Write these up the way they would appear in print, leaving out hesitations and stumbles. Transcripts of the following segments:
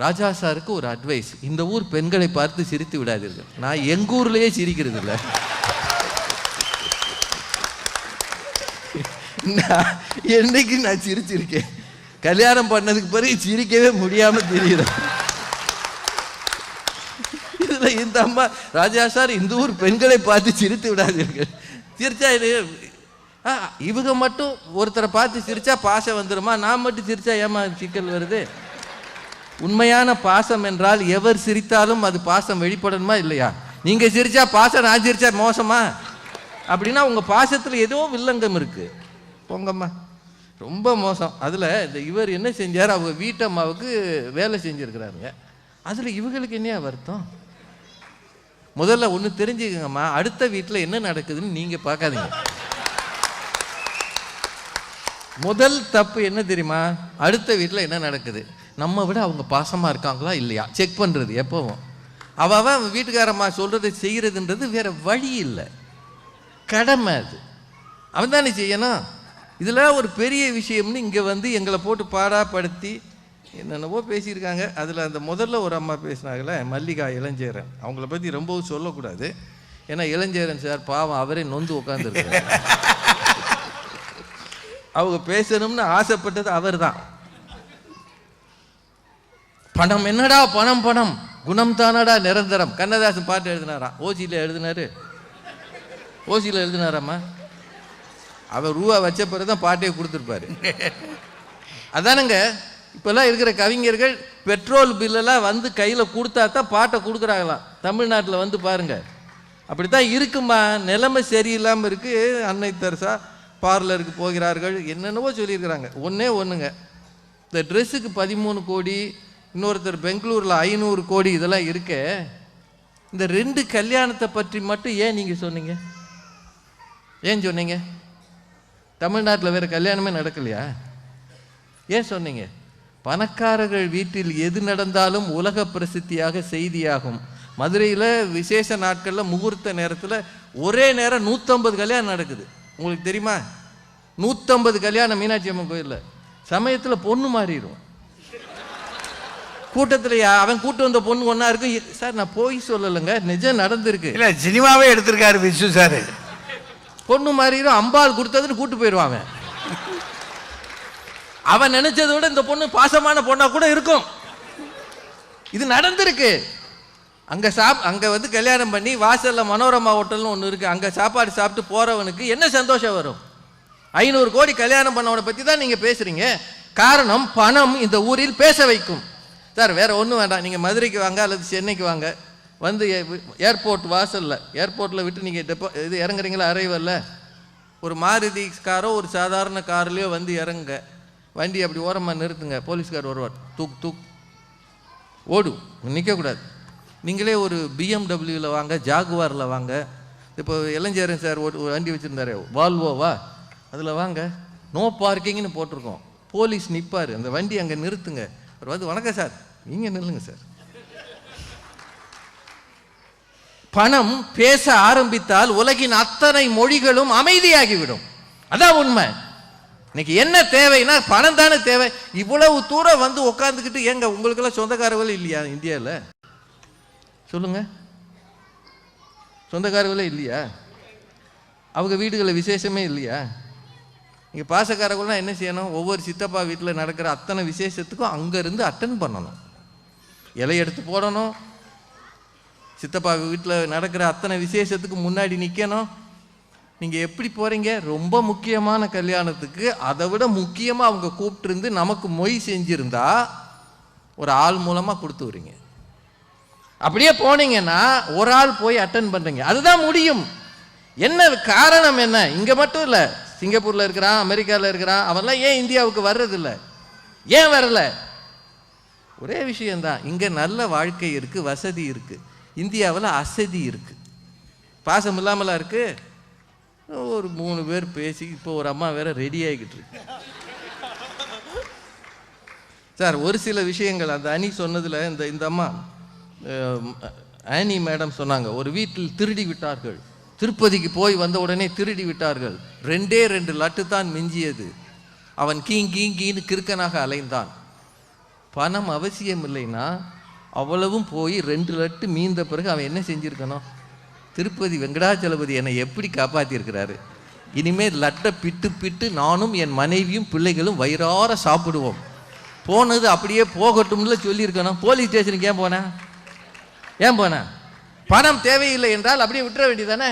ராஜா சாருக்கு ஒரு அட்வைஸ், இந்த ஊர் பெண்களை பார்த்து சிரித்து விடாதீர்கள். நான் எங்க ஊர்லயே சிரிக்கிறது இல்லை. என்னைக்கு நான் சிரிச்சிருக்கேன், கல்யாணம் பண்ணதுக்கு பிறகு சிரிக்கவே முடியாம தெரியுது. இதுல இந்த அம்மா, ராஜா சார் இந்த ஊர் பெண்களை பார்த்து சிரித்து விடாதீர்கள், சிரிச்சா இவங்க மட்டும் ஒருத்தரை பார்த்து சிரிச்சா பாசம் வந்துருமா, நான் மட்டும் சிரிச்சா ஏமா சிக்கல் வருது? உண்மையான பாசம் என்றால் எவர் சிரித்தாலும் அது பாசம் வெளிப்படணுமா இல்லையா? நீங்க சிரிச்சா பாசம், நான் சிரிச்சா மோசமா? அப்படின்னா உங்க பாசத்துல ஏதோ வில்லங்கம் இருக்கு. போங்கம்மா, ரொம்ப மோசம். அதுல இந்த இவர் என்ன செஞ்சார், அவங்க வீட்டம்மாவுக்கு வேலை செஞ்சிருக்கிறாருங்க. அதுல இவங்களுக்கு என்ன வருத்தம்? முதல்ல ஒண்ணு தெரிஞ்சுக்கங்கம்மா, அடுத்த வீட்டுல என்ன நடக்குதுன்னு நீங்க பார்க்காதீங்க. முதல் தப்பு என்ன தெரியுமா? அடுத்த வீட்டில் என்ன நடக்குது, நம்ம விட அவங்க பாசமாக இருக்காங்களா இல்லையா செக் பண்ணுறது. எப்போவும் அவன் வீட்டுக்காரம்மா சொல்கிறத செய்கிறதுன்றது வேற வழி இல்லை, கடமை. அது அவன் தானே செய்யணும். இதில் ஒரு பெரிய விஷயம்னு இங்கே வந்து எங்களை போட்டு பாடாப்படுத்தி என்னென்னவோ பேசியிருக்காங்க. அதில் அந்த முதல்ல ஒரு அம்மா பேசினாங்களே, மல்லிகா இளஞ்சேரன், அவங்கள பற்றி ரொம்பவும் சொல்லக்கூடாது. ஏன்னா இளஞ்சேரன் சார் பாவம், அவரே நொந்து உட்காந்துருக்காரு. அவங்க பேசணும்னு ஆசைப்பட்டது அவர் தான். பணம் என்னடா பணம், பணம் குணம் தானடா நிரந்தரம். கண்ணதாசன் பாட்டு எழுதினாராம், ஓசியில் எழுதினாரு. ஓசியில் எழுதினாராம்மா, அவர் ரூபா வச்ச பிறகுதான் பாட்டே கொடுத்துருப்பாரு. அதானுங்க இப்பெல்லாம் இருக்கிற கவிஞர்கள் பெட்ரோல் பில்லெல்லாம் வந்து கையில் கொடுத்தா தான் பாட்டை கொடுக்குறாங்களாம். தமிழ்நாட்டில் வந்து பாருங்க, அப்படித்தான் இருக்குமா. நிலைமை சரியில்லாமல் இருக்கு. அன்னை தெரசா பார்லருக்கு போகிறார்கள், என்னென்னவோ சொல்லியிருக்கிறாங்க. ஒன்றுங்க, இந்த ட்ரெஸ்ஸுக்கு 13 கோடி, இன்னொருத்தர் பெங்களூரில் 500 கோடி, இதெல்லாம் இருக்க. இந்த 2 கல்யாணத்தை பற்றி மட்டும் ஏன் நீங்கள் சொன்னீங்க? ஏன் சொன்னீங்க? தமிழ்நாட்டில் வேறு கல்யாணமே நடக்கலையா? ஏன் சொன்னீங்க? பணக்காரர்கள் வீட்டில் எது நடந்தாலும் உலக பிரசித்தியாக செய்தியாகும். மதுரையில் விசேஷ நாட்களில் முகூர்த்த நேரத்தில் ஒரே நேரம் 150 கல்யாணம் நடக்குது. உங்களுக்கு தெரியுமா? 150 கல்யாணம் மீனாட்சி அம்மன் கோயிலில். சமயத்தில் பொண்ணு மாறிடும் கூட்டத்தில். அவன் கூட்டு வந்த பொண்ணு ஒன்றா இருக்கு. சார் நான் போய் சொல்லலைங்க, நிஜம் நடந்திருக்கு. இல்லை, சினிமாவே எடுத்திருக்காரு விசு சார். பொண்ணு மாறிடும், அம்பாள் கொடுத்ததுன்னு கூட்டு போயிடுவான். அவன் நினைச்சதை விட இந்த பொண்ணு பாசமான பொண்ணா கூட இருக்கும். இது நடந்திருக்கு. அங்கே வந்து கல்யாணம் பண்ணி வாசலில் மனோரமா ஹோட்டல்னு ஒன்று இருக்குது, அங்கே சாப்பாடு சாப்பிட்டு போகிறவனுக்கு என்ன சந்தோஷம் வரும்? 500 கோடி கல்யாணம் பண்ணவனை பற்றி தான் நீங்கள் பேசுகிறீங்க. காரணம், பணம் இந்த ஊரில் பேச வைக்கும். சார் வேறு ஒன்றும் வேண்டாம், நீங்கள் மதுரைக்கு வாங்க அல்லது சென்னைக்கு வாங்க, வந்து ஏர்போர்ட் வாசலில், ஏர்போர்ட்டில் விட்டு நீங்கள் இது இறங்குறீங்களா, அரைவரில் ஒரு மாருதி காரோ ஒரு சாதாரண கார்லேயோ வந்து இறங்குங்க, வண்டி அப்படி ஓரமாக நிறுத்துங்க, போலீஸ்கார் வருவார், தூக் ஓடும், நிற்கக்கூடாது. நீங்களே ஒரு பிஎம்டபிள்யூவில் வாங்க, ஜாகுவாரில் வாங்க. இப்போ இளஞ்சேரன் சார் ஒரு வண்டி வச்சுருந்தாரு, வால்வோவா, அதில் வாங்க, நோ பார்க்கிங்னு போட்டிருக்கோம். போலீஸ் நிற்பார், அந்த வண்டி அங்கே நிறுத்துங்க. அவர் வந்து வணக்கம் சார், நீங்கள் நில்லுங்க சார். பணம் பேச ஆரம்பித்தால் உலகின் அத்தனை மொழிகளும் அமைதியாகிவிடும். அதான் உண்மை. இன்னைக்கு என்ன தேவைன்னா பணம் தானே தேவை. இவ்வளவு தூரம் வந்து உட்காந்துக்கிட்டு ஏங்க உங்களுக்கெல்லாம் சொந்தக்காரர்கள் இல்லையா இந்தியாவில்? சொல்லுங்க, சொந்தக்காரர்களே இல்லையா? அவங்க வீடுகளில் விசேஷமே இல்லையா? இங்கே பாசக்காரர்கள்லாம் என்ன செய்யணும்? ஒவ்வொரு சித்தப்பா வீட்டில் நடக்கிற அத்தனை விசேஷத்துக்கும் அங்கேருந்து அட்டன் பண்ணணும், இலை எடுத்து போடணும். சித்தப்பா வீட்டில் நடக்கிற அத்தனை விசேஷத்துக்கு முன்னாடி நிற்கணும். நீங்கள் எப்படி போகிறீங்க? ரொம்ப முக்கியமான கல்யாணத்துக்கு அதை விட முக்கியமாக அவங்க கூப்பிட்டுருந்து நமக்கு மொய் செஞ்சுருந்தா ஒரு ஆள் மூலமாக கொடுத்து வரீங்க. அப்படியே போனீங்கன்னா ஒரு ஆள் போய் அட்டன் பண்ணுறீங்க, அதுதான் முடியும். என்ன காரணம் என்ன? இங்கே மட்டும் இல்லை, சிங்கப்பூரில் இருக்கிறான், அமெரிக்காவில் இருக்கிறான், அவன்லாம் ஏன் இந்தியாவுக்கு வர்றதில்ல? ஏன் வரல? ஒரே விஷயந்தான், இங்கே நல்ல வாழ்க்கை இருக்குது, வசதி இருக்குது. இந்தியாவில் அசதி இருக்குது. பாசம் இல்லாமலாம் இருக்குது. ஒரு 3 பேர் பேசி இப்போ ஒரு அம்மா வேற ரெடி ஆகிக்கிட்டு இருக்கு. சார் ஒரு சில விஷயங்கள் அந்த அணி சொன்னதில் இந்த அம்மா ஆனி மேடம் சொன்னாங்க, ஒரு வீட்டில் திருடி விட்டார்கள், திருப்பதிக்கு போய் வந்த உடனே திருடி விட்டார்கள், 2 லட்டு தான் மிஞ்சியது, அவன் கீன்னு கிறுக்கனாக அலைந்தான். பணம் அவசியம் இல்லைன்னா அவ்வளவும் போய் 2 லட்டு மீந்த பிறகு அவன் என்ன செஞ்சுருக்கணும்? திருப்பதி வெங்கடாச்சலபதி என்னை எப்படி காப்பாற்றியிருக்கிறாரு, இனிமேல் லட்டை பிட்டு பிட்டு நானும் என் மனைவியும் பிள்ளைகளும் வயிறார சாப்பிடுவோம், போனது அப்படியே போகட்டும்ல சொல்லியிருக்கணும். போலீஸ் ஸ்டேஷனுக்கு ஏன் போனேன்? பணம் தேவையில்லை என்றால் அப்படியே விட்டுற வேண்டியதானே.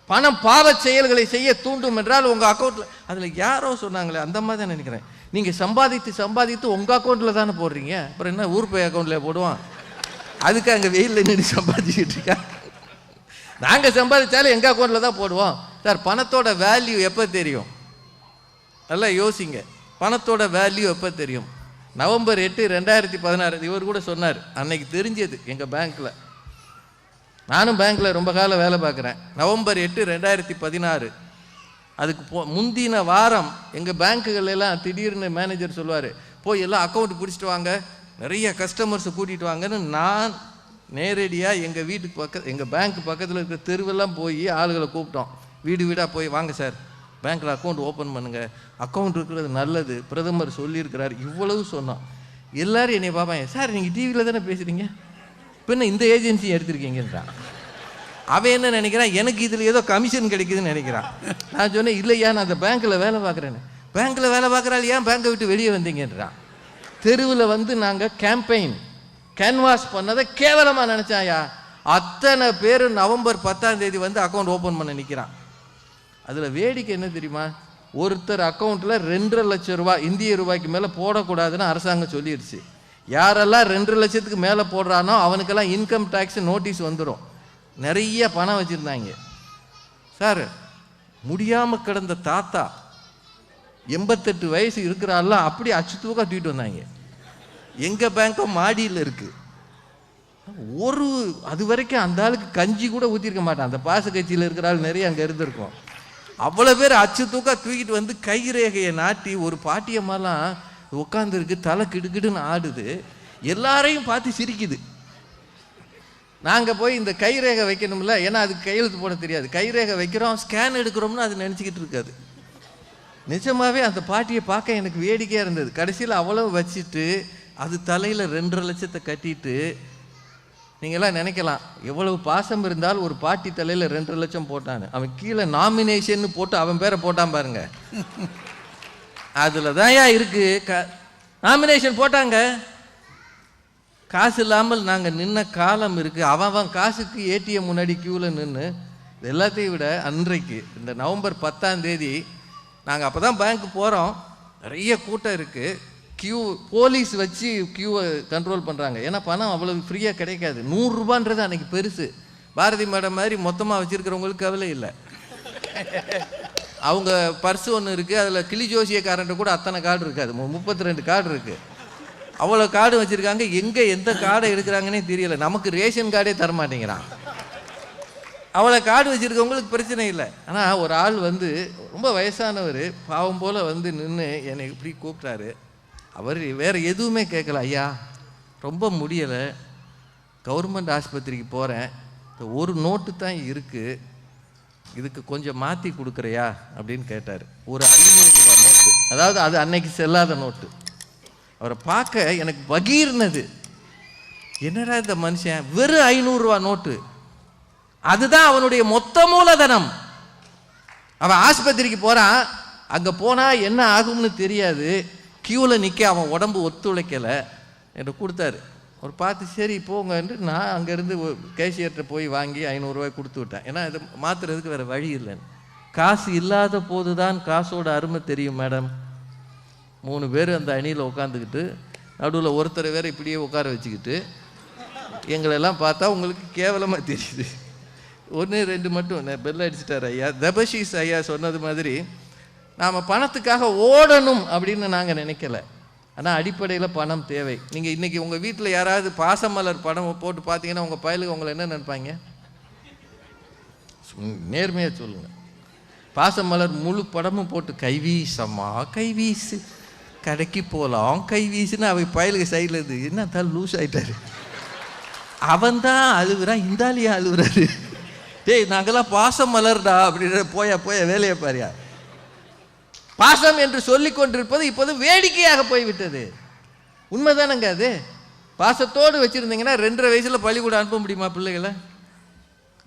பணம் பாவ செயல்களை செய்ய தூண்டும் என்றால் உங்கள் அக்கௌண்ட்டில், அதில் யாரோ சொன்னாங்களே அந்த மாதிரி தான் நினைக்கிறேன், நீங்கள் சம்பாதித்து உங்கள் அக்கௌண்ட்டில் தானே போடுறீங்க, அப்புறம் என்ன ஊர் பே அக்கௌண்ட்டில் போடுவான்? அதுக்கு அங்கே வெயிலில் நின்று சம்பாதிச்சுட்டு இருக்கா. நாங்கள் சம்பாதிச்சாலும் எங்கள் அக்கௌண்ட்டில் தான் போடுவோம். சார், பணத்தோட வேல்யூ எப்போ தெரியும்? நல்லா யோசிங்க. பணத்தோட வேல்யூ எப்போ தெரியும்? நவம்பர் 8, 2016 இவர் கூட சொன்னார். அன்னைக்கு தெரிஞ்சது எங்கள் பேங்க்கில். நானும் பேங்க்கில் ரொம்ப காலம் வேலை பார்க்குறேன். நவம்பர் 8, 2016 அதுக்கு முந்தின வாரம் எங்கள் பேங்க்குகள் எல்லாம் திடீர்னு மேனேஜர் சொல்லுவார், போய் எல்லாம் அக்கௌண்ட் பிடிச்சிட்டு வாங்க, நிறைய கஸ்டமர்ஸை கூட்டிகிட்டு வாங்கன்னு. நான் நேரடியாக எங்கள் வீட்டுக்கு எங்கள் பேங்க் பக்கத்தில் இருக்கிற தெருவெல்லாம் போய் ஆளுகளை கூப்பிட்டோம். வீடு வீடாக போய், வாங்க சார் பேங்க்கில் அக்கௌண்ட் ஓப்பன் பண்ணுங்கள், அக்கௌண்ட் இருக்கிறது நல்லது, பிரதமர் சொல்லியிருக்கிறார், இவ்வளவு சொன்னோம். எல்லோரும் என்னை பார்ப்பாங்க, சார் நீங்கள் டிவியில் தானே பேசுகிறீங்க, பின்ன இந்த ஏஜென்சி எடுத்திருக்கீங்கன்றான். அவன் என்ன நினைக்கிறான், எனக்கு இதில் ஏதோ கமிஷன் கிடைக்குதுன்னு நினைக்கிறான். நான் சொன்னேன், இல்லையா நான் அந்த பேங்க்கில் வேலை பார்க்குறேன்னு. பேங்க்கில் வேலை பார்க்குறாள், ஏன் பேங்கை விட்டு வெளியே வந்தீங்கன்றான். தெருவில் வந்து நாங்கள் கேன்வாஸ் பண்ணதை கேவலமாக நினச்சாயா. அத்தனை பேர் நவம்பர் 10 வந்து அக்கௌண்ட் ஓப்பன் பண்ண நிற்கிறான். அதில் வேடிக்கை என்ன தெரியுமா? ஒருத்தர் அக்கௌண்ட்டில் 2.5 லட்சம் ரூபாய் இந்திய ரூபாய்க்கு மேலே போடக்கூடாதுன்னு அரசாங்கம் சொல்லிடுச்சு. யாரெல்லாம் 2 லட்சத்துக்கு மேலே போடுறானோ அவனுக்கெல்லாம் இன்கம் டேக்ஸ் நோட்டீஸ் வந்துடும். நிறைய பணம் வச்சுருந்தாங்க சார். முடியாமல் கிடந்த தாத்தா 88 வயசு இருக்கிறாள்லாம் அப்படி அச்சு தூக்கா தூக்கிட்டு வந்தாங்க. எங்கள் பேங்க்கும் மாடியில் இருக்குது. அது வரைக்கும் அந்த ஆளுக்கு கஞ்சி கூட ஊற்றிருக்க மாட்டான். அந்த பாச கட்சியில் இருக்கிற ஆள் நிறைய அங்கே இருந்திருக்கும். அவ்வளோ பேர் அச்சு தூக்கா தூக்கிட்டு வந்து கைரேகையை நாட்டி ஒரு பாட்டியம்மாலாம் உட்காந்துருக்கு, தலை கிடுக்கிடுன்னு ஆடுது, எல்லாரையும் பார்த்து சிரிக்குது. நாங்கள் போய் இந்த கைரேகை வைக்கணும்ல, ஏன்னா அதுக்கு கையெழுத்து போட தெரியாது. கைரேகை வைக்கிறோம், ஸ்கேன் எடுக்கிறோம்னு அது நினச்சிக்கிட்டு இருக்காது. நிஜமாகவே அந்த பாட்டியை பார்க்க எனக்கு வேடிக்கையாக இருந்தது. கடைசியில் அவ்வளவு வச்சுட்டு அது தலையில் 2.5 லட்சத்தை கட்டிட்டு, நீங்களாம் நினைக்கலாம் எவ்வளவு பாசம் இருந்தால் ஒரு பாட்டி தலையில் 2.5 லட்சம் போட்டான்னு. அவன் கீழே நாமினேஷன் போட்டு அவன் பேரை போட்டான் பாருங்க. அதில் தான் இருக்கு. நாமினேஷன் போட்டாங்க, காசு இல்லாமல் நாங்கள் நின்ன காலம் இருக்குது. அவன் காசுக்கு ஏடிஎம் முன்னாடி க்யூவில் நின்று. எல்லாத்தையும் விட அன்றைக்கு இந்த நவம்பர் 10 நாங்கள் அப்போ தான் பேங்க்கு போகிறோம். நிறைய கூட்டம் இருக்குது. போலீஸ் வச்சு க்யூவை கண்ட்ரோல் பண்ணுறாங்க. ஏன்னா பணம் அவ்வளோ ஃப்ரீயாக கிடைக்காது. 100 ரூபான்றது அன்றைக்கி பெருசு. பாரதி மேடம் மாதிரி மொத்தமாக வச்சுருக்கிறவங்களுக்கு கவலை இல்லை. அவங்க பர்ஸு ஒன்று இருக்குது, அதில் கிளி ஜோசியக்காரன்ட்ட கூட அத்தனை கார்டு இருக்காது, 32 கார்டு இருக்குது. அவ்வளோ கார்டு வச்சுருக்காங்க. எந்த கார்டை எடுக்கிறாங்கன்னே தெரியல. நமக்கு ரேஷன் கார்டே தரமாட்டேங்கிறான். அவ்வளோ கார்டு வச்சுருக்கவங்களுக்கு பிரச்சனை இல்லை. ஆனால் ஒரு ஆள் வந்து ரொம்ப வயசானவர் பாவம் போல் வந்து நின்று என்னை இப்படி கூப்பிட்டாரு. அவர் வேறு எதுவுமே கேட்கல. ஐயா ரொம்ப முடியலை, கவர்மெண்ட் ஆஸ்பத்திரிக்கு போகிறேன், ஒரு நோட்டு தான் இருக்குது, இதுக்கு கொஞ்சம் மாற்றி கொடுக்குறியா அப்படின்னு கேட்டார். ஒரு 500 ரூபா நோட்டு, அதாவது அது அன்னைக்கு செல்லாத நோட்டு. அவரை பார்க்க எனக்கு பகீர்னது. என்னடா இந்த மனுஷன், வெறும் 500 ரூபா நோட்டு, அதுதான் அவனுடைய மொத்த மூலதனம். அவன் ஆஸ்பத்திரிக்கு போகிறான், அங்கே போனால் என்ன ஆகும்னு தெரியாது, க்யூவில் நிற்க அவன் உடம்பு ஒத்துழைக்கலை என்று கொடுத்தாரு. அவர் பார்த்து சரி போங்கன்ட்டு நான் அங்கேருந்து கேஷியர்கிட்ட போய் வாங்கி 500 ரூபாய் கொடுத்து விட்டேன். ஏன்னா இதை மாற்றுறதுக்கு வேறு வழி இல்லைன்னு. காசு இல்லாத போது தான் காசோட அருமை தெரியும் மேடம். 3 பேர் அந்த அணியில் உட்காந்துக்கிட்டு நடுவில் ஒருத்தரை வேறு இப்படியே உட்கார வச்சுக்கிட்டு எங்களெல்லாம் பார்த்தா உங்களுக்கு கேவலமாக தெரியுது. 1 2 மட்டும் பெல் அடிச்சிட்டார் ஐயா. தபஷீஸ் ஐயா சொன்னது மாதிரி நாம் பணத்துக்காக ஓடணும் அப்படின்னு நாங்கள் நினைக்கல. ஆனால் அடிப்படையில் பணம் தேவை. நீங்கள் இன்றைக்கி உங்கள் வீட்டில் யாராவது பாசமலர் படம் போட்டு பார்த்தீங்கன்னா உங்கள் பயலுக்கு உங்களை என்ன நினைப்பாங்க? நேர்மையாக சொல்லுங்கள். பாசமலர் முழு படமும் போட்டு கைவீசம்மா கைவீசு, கடைக்கு போகலாம் கைவீசுன்னு அவை பயலுக்கு சைடில் இருந்து என்ன தான் லூஸ் ஆகிட்டாரு. அவன் தான் அழுகுறான், இந்தாலியா அழுகுறாரு. டேய் நாங்கள்லாம் பாசம் மலர்டா அப்படின்ற போய வேலையை பாரியா. பாசம் என்று சொல்லிக் கொண்டிருப்பது இப்போது வேடிக்கையாக போய்விட்டது. உண்மைதானங்க அது. பாசத்தோடு வச்சுருந்தீங்கன்னா 2.5 வயசில் பள்ளிக்கூடம் அனுப்ப முடியுமா பிள்ளைகளை?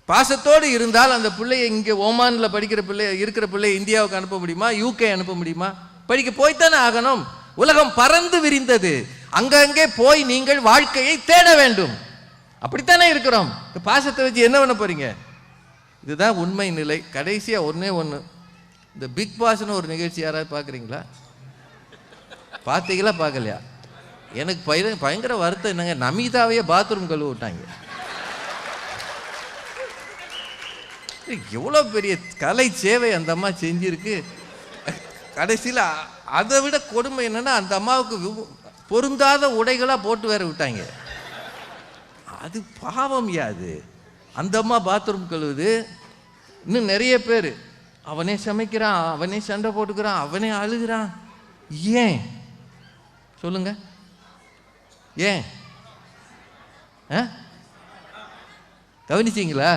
பாசத்தோடு இருந்தால் அந்த பிள்ளையை இங்கே ஓமானில் படிக்கிற இருக்கிற பிள்ளையை இந்தியாவுக்கு அனுப்ப முடியுமா? யூகே அனுப்ப முடியுமா? படிக்க போய்த்தானே ஆகணும். உலகம் பறந்து விரிந்தது. அங்கங்கே போய் நீங்கள் வாழ்க்கையை தேட வேண்டும். அப்படித்தானே இருக்கிறோம். பாசத்தை வச்சு என்ன பண்ண போறீங்க? இதுதான் உண்மை நிலை. கடைசியாக ஒன்று இந்த பிக் பாஸ்னு ஒரு நிகழ்ச்சி யாராவது பார்க்குறீங்களா? பார்த்தீங்களா பார்க்கலையா? எனக்கு பயங்கர வருத்தம் என்னங்க, நமிதாவையே பாத்ரூம் கழுவ விட்டாங்க. எவ்வளோ பெரிய கலை சேவை அந்த அம்மா செஞ்சிருக்கு. கடைசியில் அதை விட கொடுமை என்னன்னா, அந்த அம்மாவுக்கு பொருந்தாத உடைகளாக போட்டு வேற விட்டாங்க. அது பாவம் யாது. அந்த அம்மா பாத்ரூம் கழுவுது. இன்னும் நிறைய பேர் அவனே சமைக்கிறான், அவனே சண்டை போட்டுக்கிறான், அவனே அழுகிறான். ஏன் சொல்லுங்க? ஏன்? கவனிச்சிங்களா?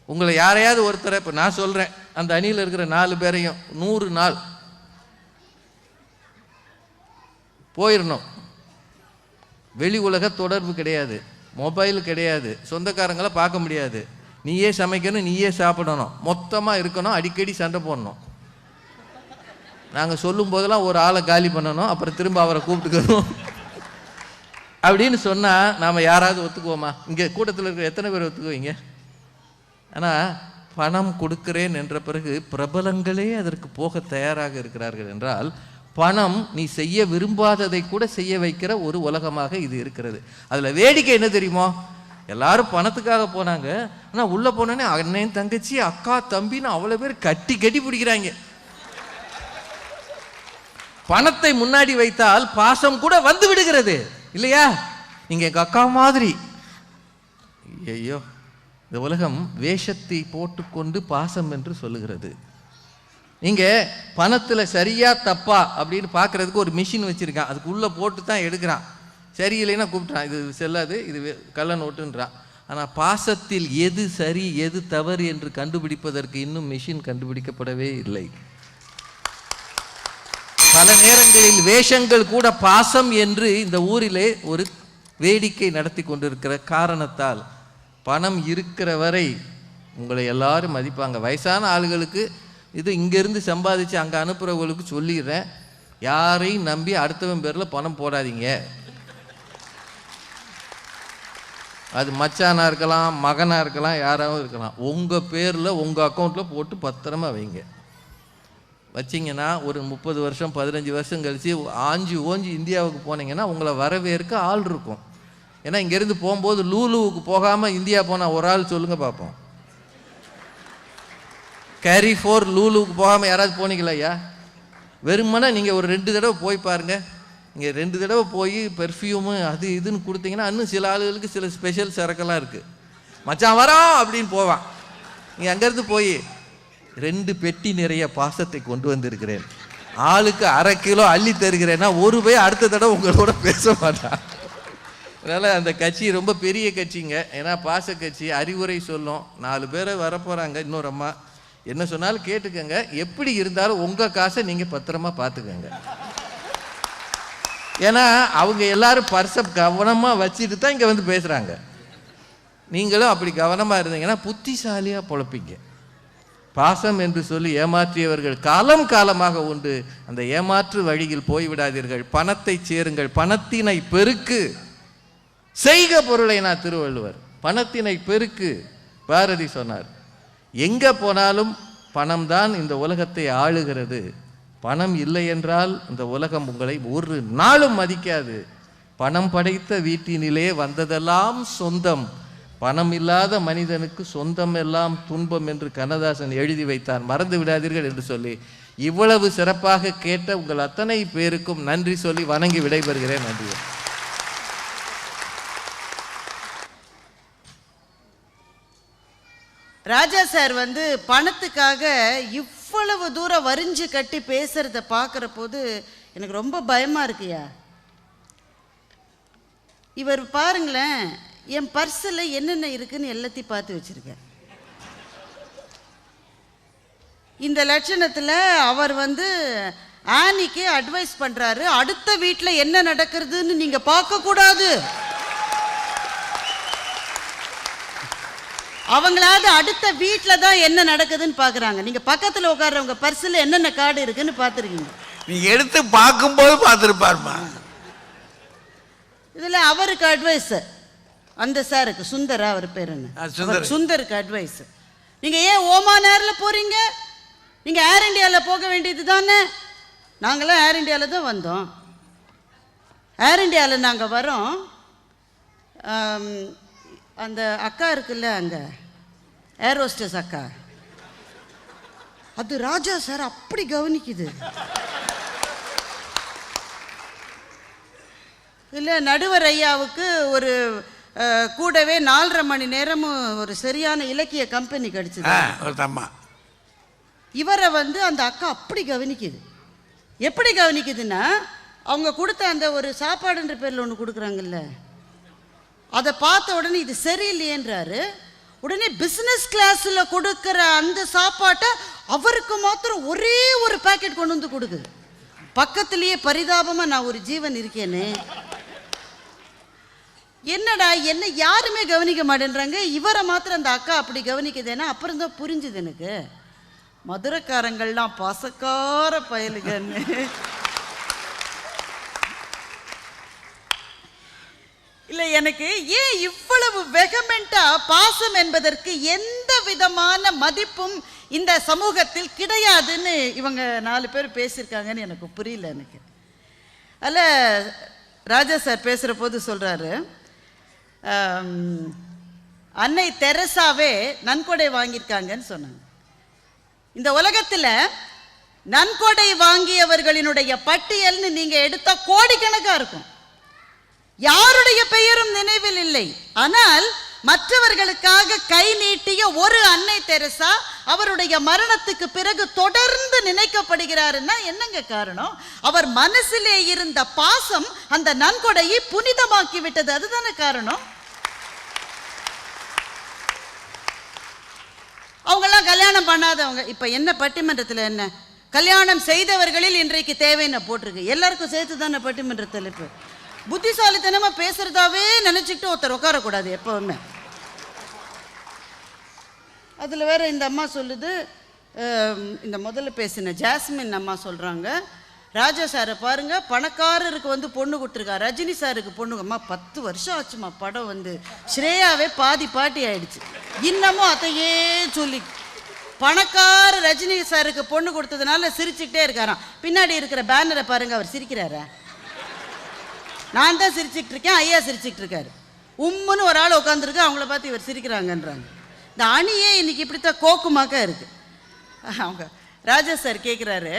உங்களை யாரையாவது ஒருத்தரை இப்போ நான் சொல்கிறேன், அந்த அணியில் இருக்கிற 4 பேரையும் 100 நாள் போயிடணும். வெளி உலக தொடர்பு கிடையாது, மொபைல் கிடையாது, சொந்தக்காரங்களை பார்க்க முடியாது, நீயே சமைக்கணும், நீயே சாப்பிடணும், மொத்தமாக இருக்கணும், அடிக்கடி சண்டை போடணும். நாங்கள் சொல்லும் போதெல்லாம் ஒரு ஆளை காலி பண்ணணும், அப்புறம் திரும்ப அவரை கூப்பிட்டுக்கணும் அப்படின்னு சொன்னால் நாம் யாராவது ஒத்துக்குவோமா? இங்கே கூட்டத்தில் இருக்கிற எத்தனை பேர் ஒத்துக்குவீங்க? ஆனால் பணம் கொடுக்கிறேன் என்ற பிறகு பிரபலங்களே அதற்கு போக தயாராக இருக்கிறார்கள் என்றால், பணம் நீ செய்ய விரும்பாததை கூட செய்ய வைக்கிற ஒரு உலகமாக இது இருக்கிறது. அதில் வேடிக்கை என்ன தெரியுமோ? எல்லாரும் பணத்துக்காக போனாங்க, ஆனால் உள்ளே போனோன்னே அண்ணன் தங்கச்சி அக்கா தம்பின்னு அவ்வளோ பேர் கட்டி பிடிக்கிறாங்க. பணத்தை முன்னாடி வைத்தால் பாசம் கூட வந்து விடுகிறது இல்லையா? நீங்க எங்க அக்கா மாதிரி. ஐயோ, இந்த உலகம் வேஷத்தை போட்டுக்கொண்டு பாசம் என்று சொல்லுகிறது. நீங்க பணத்துல சரியா தப்பா அப்படின்னு பார்க்கறதுக்கு ஒரு மிஷின் வச்சிருக்கான், அதுக்கு உள்ள போட்டு தான் எடுக்கிறான். சரியில்லைன்னா கூப்பிட்றான், இது செல்லாது, இது கள்ள நோட்டுன்றான். ஆனால் பாசத்தில் எது சரி எது தவறு என்று கண்டுபிடிப்பதற்கு இன்னும் மிஷின் கண்டுபிடிக்கப்படவே இல்லை. பல நேரங்களில் வேஷங்கள் கூட பாசம் என்று இந்த ஊரிலே ஒரு வேடிக்கை நடத்தி கொண்டிருக்கிற காரணத்தால் பணம் இருக்கிற வரை உங்களை எல்லாரும் மதிப்பாங்க. வயசான ஆளுகளுக்கு இது இங்கேருந்து சம்பாதிச்சு அங்கே அனுப்புகிறவங்களுக்கு சொல்லிடுறேன், யாரையும் நம்பி அடுத்தவன் பேரில் பணம் போடாதீங்க. அது மச்சானாக இருக்கலாம், மகனாக இருக்கலாம், யாராவது இருக்கலாம். உங்கள் பேரில் உங்கள் அக்கௌண்ட்டில் போட்டு பத்திரமா வைங்க. வச்சிங்கன்னா ஒரு 30 வருஷம் 15 வருஷம் கழித்து ஆஞ்சி ஓஞ்சி இந்தியாவுக்கு போனீங்கன்னா உங்களை வரவேற்க ஆள் இருக்கும். ஏன்னா இங்கேருந்து போகும்போது லூலுவுக்கு போகாமல் இந்தியா போனால் ஒரு ஆள் சொல்லுங்க பார்ப்போம். கேரி ஃபோர் லூலுவுக்கு போகாமல் யாராவது போனீங்களா ஐயா? வெறுமனே நீங்கள் ஒரு 2 தடவை போய் பாருங்கள். நீங்கள் 2 தடவை போய் பெர்ஃப்யூமு அது இதுன்னு கொடுத்தீங்கன்னா இன்னும் சில ஆளுகளுக்கு சில ஸ்பெஷல் சரக்கெல்லாம் இருக்குது. மச்சான் வரோம் அப்படின்னு போவான். நீங்கள் அங்கேருந்து போய் 2 பெட்டி நிறைய பாசத்தை கொண்டு வந்திருக்கிறேன், ஆளுக்கு ½ கிலோ அள்ளி தருகிறேன்னா ஒரு போய் அடுத்த தடவை உங்களோட பேச மாட்டான். அதனால் அந்த கட்சி ரொம்ப பெரிய கட்சிங்க. ஏன்னா பாச கட்சி அறிவுரை சொல்லும். 4 பேரை வரப்போகிறாங்க. இன்னொரு அம்மா என்ன சொன்னாலும் கேட்டுக்கங்க. எப்படி இருந்தாலும் உங்கள் காசை நீங்கள் பத்திரமா பார்த்துக்கங்க. ஏன்னா அவங்க எல்லாரும் பர்ஸை கவனமாக வச்சுட்டு தான் இங்கே வந்து பேசுகிறாங்க. நீங்களும் அப்படி கவனமாக இருந்தீங்கன்னா புத்திசாலியாக பொழப்பீங்க. பாசம் என்று சொல்லி ஏமாற்றியவர்கள் காலம் காலமாக உண்டு. அந்த ஏமாற்று வழியில் போய்விடாதீர்கள். பணத்தை சேருங்கள், பணத்தினை பெருக்கு, செய்க பொருளை. நான் திருவள்ளுவர். பணத்தினை பெருக்கு. பாரதி சொன்னார், எங்கே போனாலும் பணம்தான் இந்த உலகத்தை ஆளுகிறது. பணம் இல்லை என்றால் இந்த உலகம் உங்களை ஒரு நாளும் மதிக்காது. பணம் படைத்த வீட்டினிலே வந்ததெல்லாம் சொந்தம், பணம் இல்லாத மனிதனுக்கு சொந்தம் எல்லாம் துன்பம் என்று கண்ணதாசன் எழுதி வைத்தான். மறந்து விடாதீர்கள் என்று சொல்லி இவ்வளவு சிறப்பாக கேட்ட உங்கள் அத்தனை பேருக்கும் நன்றி சொல்லி வணங்கி விடைபெறுகிறேன். நன்றி. ராஜா சார் பணத்துக்காக இவ்வளவு தூரம் வரிஞ்சு கட்டி பேசுறத பார்க்குற போது எனக்கு ரொம்ப பயமா இருக்குயா. இவர் பாருங்களேன், என் பர்ஸில் என்னென்ன இருக்குன்னு எல்லாத்தையும் பார்த்து வச்சிருக்கேன். இந்த லட்சணத்தில் அவர் ஆனிக்கு அட்வைஸ் பண்றாரு, அடுத்த வீட்டில் என்ன நடக்கிறதுன்னு நீங்க பார்க்க கூடாது, அவங்களாவது அடுத்த வீட்டில் தான் என்ன நடக்குதுன்னு பார்க்குறாங்க. நீங்கள் பக்கத்தில் உட்கார்றவங்க பர்ஸில் என்னென்ன கார்டு இருக்குன்னு பார்த்துருக்கீங்க. நீங்க எடுத்து பார்க்கும்போது பார்த்துருப்பாருமா. இதில் அவருக்கு அட்வைஸ், அந்த சாருக்கு சுந்தரா அவர் பேர் என்ன, சுந்தருக்கு அட்வைஸ், நீங்கள் ஏன் ஓமான் ஏரில் போகிறீங்க, நீங்கள் ஏர் இண்டியாவில் போக வேண்டியது தானே. நாங்களாம் ஏர் இண்டியாவில் தான் வந்தோம். ஏர் இண்டியாவில் நாங்கள் வரோம். அந்த அக்கா இருக்குல்ல, அங்கே ஏர் ஹோஸ்டஸ் அக்கா, அது ராஜா சார் அப்படி கவனிக்குது. இல்லை, நடுவர் ஐயாவுக்கு ஒரு கூடவே 4.5 மணி நேரமும் ஒரு சரியான இலக்கிய கம்பெனி கிடைச்சது. இவரை வந்து அந்த அக்கா அப்படி கவனிக்குது. எப்படி கவனிக்குதுன்னா, அவங்க கொடுத்த அந்த ஒரு சாப்பாடுன்ற பேரில் ஒன்று கொடுக்குறாங்கல்ல, அதை பார்த்த உடனே இது சரியில்லையேன்றாரு. உடனே பிஸ்னஸ் கிளாஸில் கொடுக்குற அந்த சாப்பாட்டை அவருக்கு மாத்திரம் ஒரே ஒரு பேக்கெட் கொண்டு வந்து கொடுக்குது. பக்கத்துலேயே பரிதாபமாக நான் ஒரு ஜீவன் இருக்கேன்னு, என்னடா என்ன யாருமே கவனிக்க மாட்டேன்றாங்க, இவரை மாத்திரம் அந்த அக்கா அப்படி கவனிக்குதுன்னா அப்புறம் தான் புரிஞ்சுது எனக்கு, மதுரைக்காரங்கள்லாம் பசக்கார பயலுகன்னு. இல்லை, எனக்கு ஏன் இவ்வளவு வெகமெண்டா பாசம் என்பதற்கு எந்த விதமான மதிப்பும் இந்த சமூகத்தில் கிடையாதுன்னு இவங்க 4 பேர் பேசியிருக்காங்கன்னு எனக்கு புரியல. எனக்கு அதில் ராஜா சார் பேசுகிற போது சொல்கிறாரு, அன்னை தெரசாவே நன்கொடை வாங்கியிருக்காங்கன்னு சொன்னாங்க. இந்த உலகத்தில் நன்கொடை வாங்கியவர்களினுடைய பட்டியல்னு நீங்கள் எடுத்தால் கோடிக்கணக்காக இருக்கும். யாருடைய பெயரும் நினைவில் இல்லை. ஆனால் மற்றவர்களுக்காக கை நீட்டிய ஒரு அன்னை தெரசா அவருடைய மரணத்துக்கு பிறகு தொடர்ந்து நினைக்கப்படுகிறாருன்னா என்னங்க காரணம்? அவர் மனசிலே இருந்த பாசம் அந்த நன்கொடையை புனிதமாக்கி விட்டது. அதுதானே காரணம். அவங்கெல்லாம் கல்யாணம் பண்ணாதவங்க. இப்ப என்ன பட்டிமன்றத்தில் என்ன கல்யாணம் செய்தவர்களில் இன்றைக்கு தேவைன்னு போட்டிருக்கு. எல்லாருக்கும் சேர்த்து தானே பட்டிமன்ற தலைப்பு. புத்திசாலித்தனமா பேசுறதாவே நினைச்சுக்கிட்டு ஒருத்தர் உட்காரக்கூடாது எப்பவுமே. அதில் வேற இந்த அம்மா சொல்லுது, இந்த முதல்ல பேசின ஜாஸ்மின் அம்மா சொல்றாங்க, ராஜா சாரை பாருங்க, பணக்காரருக்கு வந்து பொண்ணு கொடுத்துருக்கா, ரஜினி சாருக்கு பொண்ணு. அம்மா 10 வருஷம் ஆச்சுமா படம் வந்து, ஸ்ரேயாவே பாதி பாட்டி ஆயிடுச்சு, இன்னமும் அதையே சொல்லி. பணக்கார ரஜினி சாருக்கு பொண்ணு கொடுத்ததுனால சிரிச்சுக்கிட்டே இருக்காராம். பின்னாடி இருக்கிற பேனரை பாருங்க, அவர் சிரிக்கிறாரா? நான் தான் சிரிச்சுக்கிட்டு இருக்கேன், ஐயா சிரிச்சுக்கிட்டு இருக்காரு. உம்முன்னு ஒரு ஆள் உட்காந்துருக்கு, அவங்கள பார்த்து இவர் சிரிக்கிறாங்கன்றாங்க. இந்த அணியே இன்னைக்கு இப்படித்தான் கோக்குமாக்கா இருக்கு. அவங்க ராஜா சார் கேட்குறாரு,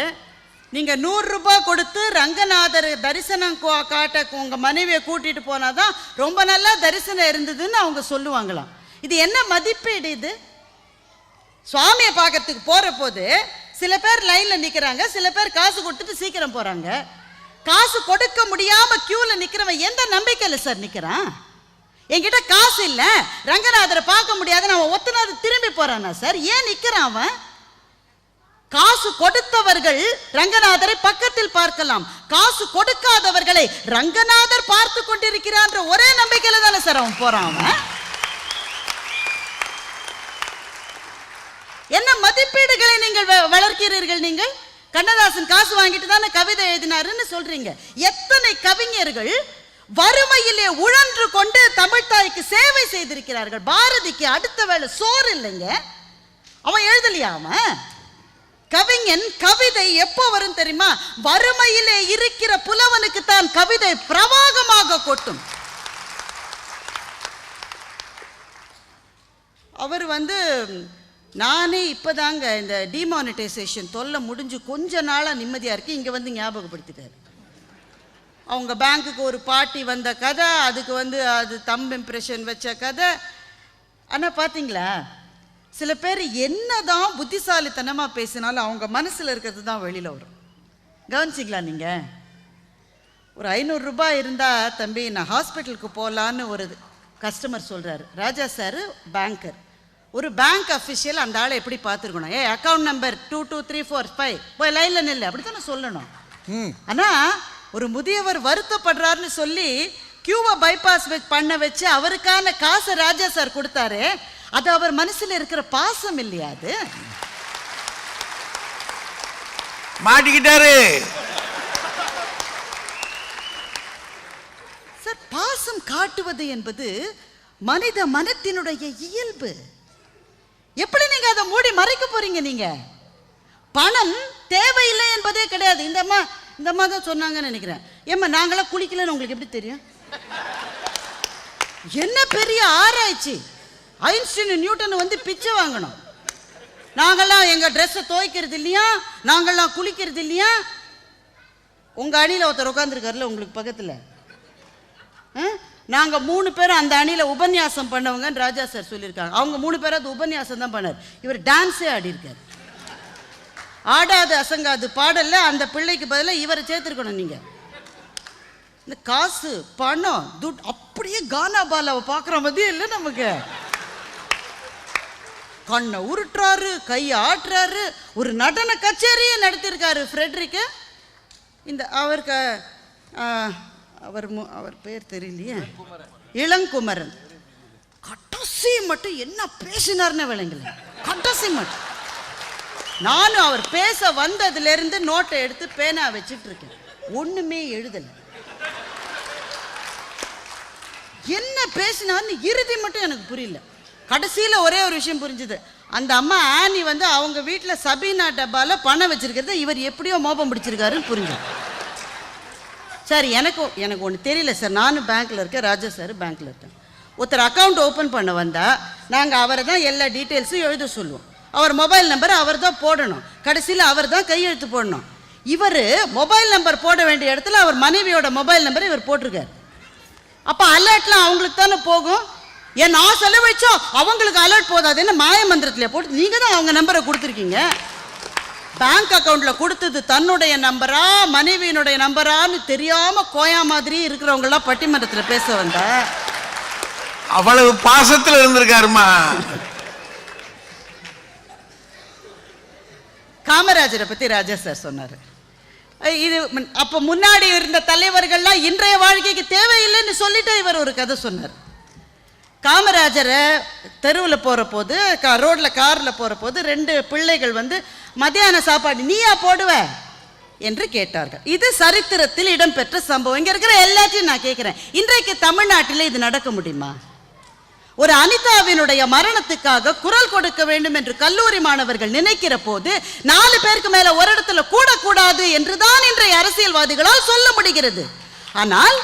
நீங்கள் 100 ரூபாய் கொடுத்து ரங்கநாதர் தரிசனம் காட்ட உங்கள் மனைவியை கூட்டிகிட்டு போனாதான் ரொம்ப நல்லா தரிசனம் இருந்ததுன்னு அவங்க சொல்லுவாங்களாம். இது என்ன மதிப்பீடு? இது சுவாமியை பார்க்கறதுக்கு போகிற போது சில பேர் லைனில் நிற்கிறாங்க, சில பேர் காசு கொடுத்துட்டு சீக்கிரம் போகிறாங்க. காசு கொடுக்க முடியாம கியூல நிக்கிறவன் எந்த நம்பிக்கையில சார் நிக்கிறான்? என்கிட்ட காசு இல்ல, ரங்கநாதரை பார்க்க முடியாதுன்னு அவன் ஒத்துனாது திரும்பி போறானா சார்? ஏன் நிக்கிறான் அவன்? காசு கொடுத்தவர்கள் ரங்கநாதரை பக்கத்தில் பார்க்கலாம், காசு கொடுக்காதவர்களை ரங்கநாதர் பார்த்து கொண்டிருக்கிறான்ற ஒரே நம்பிக்கையில தானே சார் அவன் போறான். அவன் என்ன மதிப்பீடுகளை நீங்கள் வளர்க்கிறீர்கள்? நீங்கள் கண்ணதாசன் காசு வாங்கிட்டு தானே கவிதை எழுதினாருன்னு சொல்றீங்க. எத்தனை கவிஞர்கள் வறுமையிலே உழன்று கொண்டு தமிழ் தாய்க்கு சேவை செய்திருக்கிறார்கள். பாரதிக்கு அடுத்த வேளை சோறு இல்லைங்க, அவன் எழுதலையா? அவன் கவிஞன் கவிதை எப்போ வரும் தெரியுமா? வறுமையிலே இருக்கிற புலவனுக்கு தான் கவிதை பிரவாகமாக கொட்டும். அவர் வந்து நானே இப்போதாங்க இந்த டிமானிட்டைசேஷன் தொல்லை முடிஞ்சு கொஞ்ச நாளாக நிம்மதியாக இருக்கு, இங்கே வந்து ஞாபகப்படுத்திட்டார். அவங்க பேங்க்குக்கு ஒரு பாட்டி வந்த கதை, அதுக்கு வந்து அது தம் இம்ப்ரெஷன் வச்ச கதை. ஆனால் பார்த்தீங்களா, சில பேர் என்னதான் புத்திசாலித்தனமாக பேசினாலும் அவங்க மனசில் இருக்கிறது தான் வெளியில் வரும். கவனிச்சிங்களா நீங்கள்? ஒரு 500 ரூபாய் இருந்தால் தம்பி நான் ஹாஸ்பிட்டலுக்கு போகலான்னு ஒரு கஸ்டமர் சொல்கிறாரு. ராஜா சார் பேங்கர், ஒரு பேங்க் அஃபிஷியல் அந்த ஆளை எப்படி பார்த்துருக்கணும்? அக்கௌண்ட் நம்பர் 22345 போய் லைனில் நில்லு, அப்படி தானே சொல்லணும். ஆனால் ஒரு முதியவர் வருத்தப்படுறாருன்னு சொல்லி கியூவை பைபாஸ் பண்ண வச்சு அவருக்கான காசை ராஜா சார் கொடுத்தாரு. அது அவர் மனசில் இருக்கிற பாசம் இல்லையா? அது மாட்டிக்கிட்டாரு சார். பாசம் காட்டுவது என்பது மனித மனத்தினுடைய இயல்பு. எப்படி நீங்க அதை மூடி மறைக்க போறீங்க? நீங்க பணம் தேவையில்லை என்பதே கிடையாது. இந்த அம்மா தான் சொன்னாங்கன்னு நினைக்கிறேன். ஏம்மா நாங்களாம் குளிக்கலன்னு உங்களுக்கு எப்படி தெரியும்? என்ன பெரிய ஆராய்ச்சி! ஐன்ஸ்டீன் நியூட்டன் வந்து பிச்சை வாங்கணும். நாங்கள்லாம் எங்க ட்ரெஸ்ஸை துவைக்கிறது இல்லையா, நாங்கள்லாம் குளிக்கிறது இல்லையா. உங்க அணியில் ஒருத்தர் உட்காந்துருக்காருல உங்களுக்கு பக்கத்தில், நாங்க 3 பேரும் அந்த அணியில் உபன்யாசம் பண்ணவங்கன்னு ராஜா சார் சொல்லியிருக்காங்க. அவங்க 3 பேரும் அது உபன்யாசம் தான் பண்ணார். இவர் டான்ஸே ஆடி இருக்கார். ஆடாது அசங்காது பாடல்ல அந்த பிள்ளைக்கு பதிலாக இவரை சேர்த்துருக்கணும். நீங்க இந்த காசு பணம் துட் அப்படியே கானா பாலாவை பார்க்குற மாதிரியே இல்லை நமக்கு. கண்ணை உருட்டுறாரு, கையை ஆட்டுறாரு, ஒரு நடன கச்சேரியே நடத்தியிருக்காரு ஃப்ரெட்ரிக்கு. இந்த அவருக்கு அவர் பேர் தெரியலையே, இளங்குமரன். கடைசி மட்டும் என்ன பேசினார்னு விளங்கல. கடைசி மட்டும் நானும் அவர் பேச வந்ததுலேருந்து நோட்டை எடுத்து பேனா வச்சுட்டு இருக்கேன். ஒண்ணுமே எழுதல. என்ன பேசினார்னு இறுதி மட்டும் எனக்கு புரியல. கடைசியில் ஒரே ஒரு விஷயம் புரிஞ்சுது. அந்த அம்மா ஆனி வந்து அவங்க வீட்டில் சபீனா டப்பால பணம் வச்சிருக்கிறத இவர் எப்படியோ மோபம் பிடிச்சிருக்காருன்னு புரிஞ்சு. சார் எனக்கு ஒன்று தெரியல சார். நானும் பேங்க்கில் இருக்கேன், ராஜா சார் பேங்க்கில் இருக்கேன். ஒருத்தர் அக்கௌண்ட் ஓப்பன் பண்ண வந்தால் நாங்கள் அவரை தான் எல்லா டீட்டெயில்ஸும் எழுத சொல்லுவோம். அவர் மொபைல் நம்பர் அவர் தான் போடணும். கடைசியில் அவர் தான் கையெழுத்து போடணும். இவர் மொபைல் நம்பர் போட வேண்டிய இடத்துல அவர் மனைவியோட மொபைல் நம்பரை இவர் போட்டிருக்கார். அப்போ அலர்ட்லாம் அவங்களுக்கு தானே போகும். ஏன் நான் செலவழிச்சோம் அவங்களுக்கு அலர்ட் போதாதுன்னு மாய மந்திரத்தில் போட்டு நீங்கள் தான் அவங்க நம்பரை கொடுத்துருக்கீங்க. பேங்க் அக்கௌண்ட்டில் கொடுத்தது தன்னுடைய நம்பரா மனைவியினுடைய நம்பரான்னு தெரியாமல் கோயா மாதிரி இருக்கிறவங்களாம் பட்டிமன்றத்தில் பேச வந்த அவ்வளவு பாசத்தில் இருந்திருக்காருமா. காமராஜரை பற்றி ராஜா சார் சொன்னார். இது அப்போ முன்னாடி இருந்த தலைவர்கள்லாம் இன்றைய வாழ்க்கைக்கு தேவையில்லைன்னு சொல்லிட்டு இவர் ஒரு கதை சொன்னார். காமராஜரை தெருவில் போகிற போது ரோட்டில் காரில் போகிற போது 2 பிள்ளைகள் வந்து மத்தியான சாப்பாடு நீயா போடுவ என்று கேட்டார்கள். இது சரித்திரத்தில் இடம்பெற்ற சம்பவம். இங்கே இருக்கிற எல்லாத்தையும் நான் கேட்குறேன், இன்றைக்கு தமிழ்நாட்டில் இது நடக்க முடியுமா? ஒரு அனிதாவினுடைய மரணத்துக்காக குரல் கொடுக்க வேண்டும் என்று கல்லூரி மாணவர்கள் நினைக்கிற போது 4 பேருக்கு மேல ஒரு இடத்துல கூடக்கூடாது என்றுதான் இன்றைய அரசியல்வாதிகளால் சொல்ல முடிகிறது. ஆனால்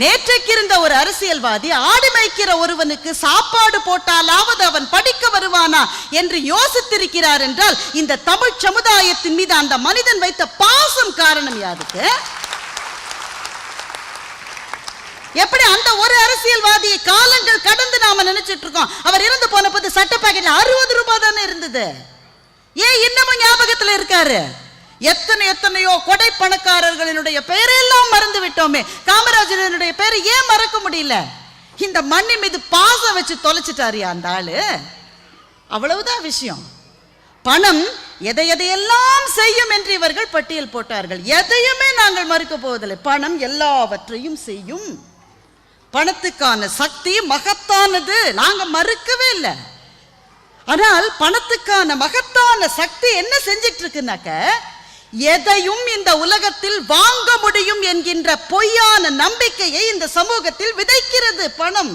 நேற்றைக்கு இருந்த ஒரு அரசியல்வாதி ஆடு மேய்க்கிற ஒருவனுக்கு சாப்பாடு போட்டாலாவது அவன் படிக்க வருவானா என்று யோசித்திருக்கிறார் என்றால் இந்த தமிழ் சமுதாயத்தின் மீது அந்த மனிதன் வைத்த பாசம் காரணம் யாருக்கு? எப்படி அந்த ஒரு அரசியல்வாதியை காலங்கள் கடந்து நாம நினைச்சிட்டு இருக்கோம். அவர் இறந்து போன போது சட்ட பாக்கெட்ல 60 ரூபாய் தானே இருந்தது. ஏன் இன்னமும் ஞாபகத்தில் இருக்காரு? எத்தனையோ கொடை பணக்காரர்களினுடைய பெயரெல்லாம் மறந்து விட்டோமே, காமராஜனுடைய பெயரை ஏன் மறக்க முடியல? இந்த மண்ணின் மீது பாசம் வச்சு தொலைச்சிட்டாரியா அந்த ஆளு. அவ்வளவுதான் விஷயம். பணம் எதையெல்லாம் செய்யும் என்று இவர்கள் பட்டியல் போட்டார்கள். எதையுமே நாங்கள் மறுக்க போவதில்லை. பணம் எல்லாவற்றையும் செய்யும். பணத்துக்கான சக்தி மகத்தானது, நாங்க மறுக்கவே இல்லை. ஆனால் பணத்துக்கான மகத்தான சக்தி என்ன செஞ்சிட்டு இருக்குனாக்க, எதையும் இந்த உலகத்தில் வாங்க முடியும் என்கின்ற பொய்யான நம்பிக்கையை இந்த சமூகத்தில் விதைக்கிறது பணம்.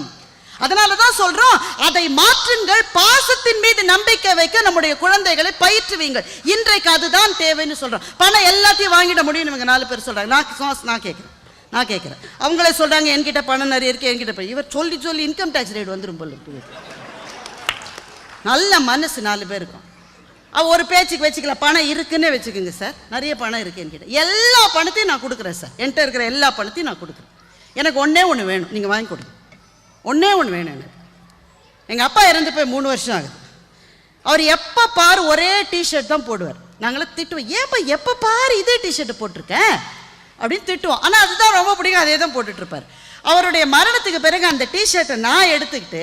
அதனாலதான் சொல்றோம், அதை மாற்றுங்கள். பாசத்தின் மீது நம்பிக்கை வைக்க நம்முடைய குழந்தைகளை பயிற்றுவீங்கள். இன்றைக்கு அதுதான் தேவைன்னு சொல்றோம். பணம் எல்லாத்தையும் வாங்கிட முடியும் இவங்க 4 பேர் சொல்றாங்க. நான் கேட்கிறேன் அவங்களே சொல்றாங்க, என்கிட்ட பணம் நிறைய இருக்கு, என்கிட்ட. இவர் சொல்லி இன்கம் டேக்ஸ் ரேட் வந்துடும் போல. நல்ல மனசு 4 பேர் இருக்கும். ஒரு பேச்சுக்கு வச்சுக்கலாம், பணம் இருக்குன்னே வச்சுக்கோங்க சார், நிறைய பணம் இருக்கு என்கிட்ட, எல்லா பணத்தையும் நான் கொடுக்குறேன் சார், என்கிட்ட இருக்கிற எல்லா பணத்தையும் நான் கொடுக்குறேன், எனக்கு ஒன்றே ஒன்று வேணும், நீங்கள் வாங்கி கொடுங்க, ஒன்றே ஒன்று வேணும் எனக்கு. எங்கள் அப்பா இறந்து போய் 3 வருஷம் ஆகுது. அவர் எப்போ பாரு ஒரே டிஷர்ட் தான் போடுவார். நாங்களாம் திட்டுவோம், ஏப்பா எப்போ பாரு இதே டிஷர்ட்டை போட்டிருக்கேன் அப்படின்னு திட்டுவோம். ஆனால் அதுதான் ரொம்ப பிடிக்கும், அதே தான் போட்டுட்ருப்பார். அவருடைய மரணத்துக்கு பிறகு அந்த டிஷர்ட்டை நான் எடுத்துக்கிட்டு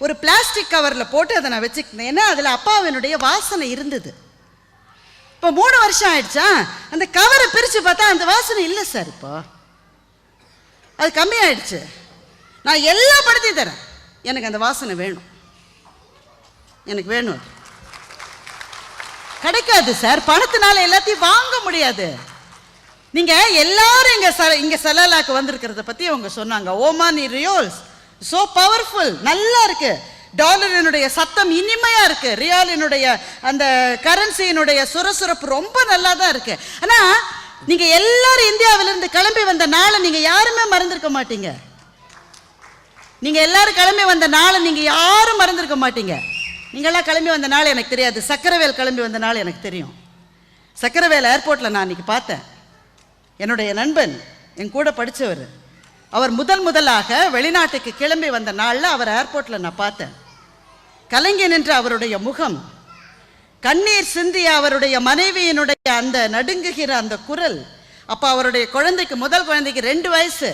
ஒரு பிளாஸ்டிக் கவரில் போட்டு அதை நான் வச்சுக்கிட்டேன். ஏன்னா அதில் அப்பாவினுடைய வாசனை இருந்தது. இப்போ 3 வருஷம் ஆயிடுச்சா, அந்த கவரை பிரித்து பார்த்தா அந்த வாசனை இல்லை சார். இப்போ அது கம்மியாயிடுச்சு. நான் எல்லாம் படுத்தி தரேன், எனக்கு அந்த வாசனை வேணும், எனக்கு வேணும். கிடைக்காது சார், பணத்தினால எல்லாத்தையும் வாங்க முடியாது. நீங்க எல்லாரும் இங்க சலாலாக்கு வந்திருக்கிறத பத்தி அவங்க சொன்னாங்க. ஓமானி ரியோல்ஸ் சோ பவர்ஃபுல், நல்லா இருக்கு. டாலரினுடைய சத்தம் இனிமையா இருக்கு. ரியாலினுடைய அந்த கரன்சியினுடைய சுரசுரப்பு ரொம்ப நல்லா தான் இருக்கு. ஆனா நீங்க எல்லாரும் இந்தியாவிலிருந்து கிளம்பி வந்த நாளை நீங்க யாருமே மறந்துருக்க மாட்டீங்க. நீங்க எல்லாரும் கிளம்பி வந்த நாளை நீங்க யாரும் மறந்துருக்க மாட்டீங்க. நீங்களாம் கிளம்பி வந்த நாள் எனக்கு தெரியாது, சக்கரவேல் கிளம்பி வந்த நாள் எனக்கு தெரியும். சக்கரவேல் ஏர்போர்ட்டில் நான் அன்றைக்கி பார்த்தேன். என்னுடைய நண்பன், என் கூட படித்தவர், அவர் முதலாக வெளிநாட்டுக்கு கிளம்பி வந்த நாளில் அவர் ஏர்போர்ட்டில் நான் பார்த்தேன். கலங்கி நின்ற அவருடைய முகம், கண்ணீர் சிந்திய அவருடைய மனைவியினுடைய அந்த நடுங்குகிற அந்த குரல். அப்போ அவருடைய குழந்தைக்கு, முதல் குழந்தைக்கு 2 வயசு.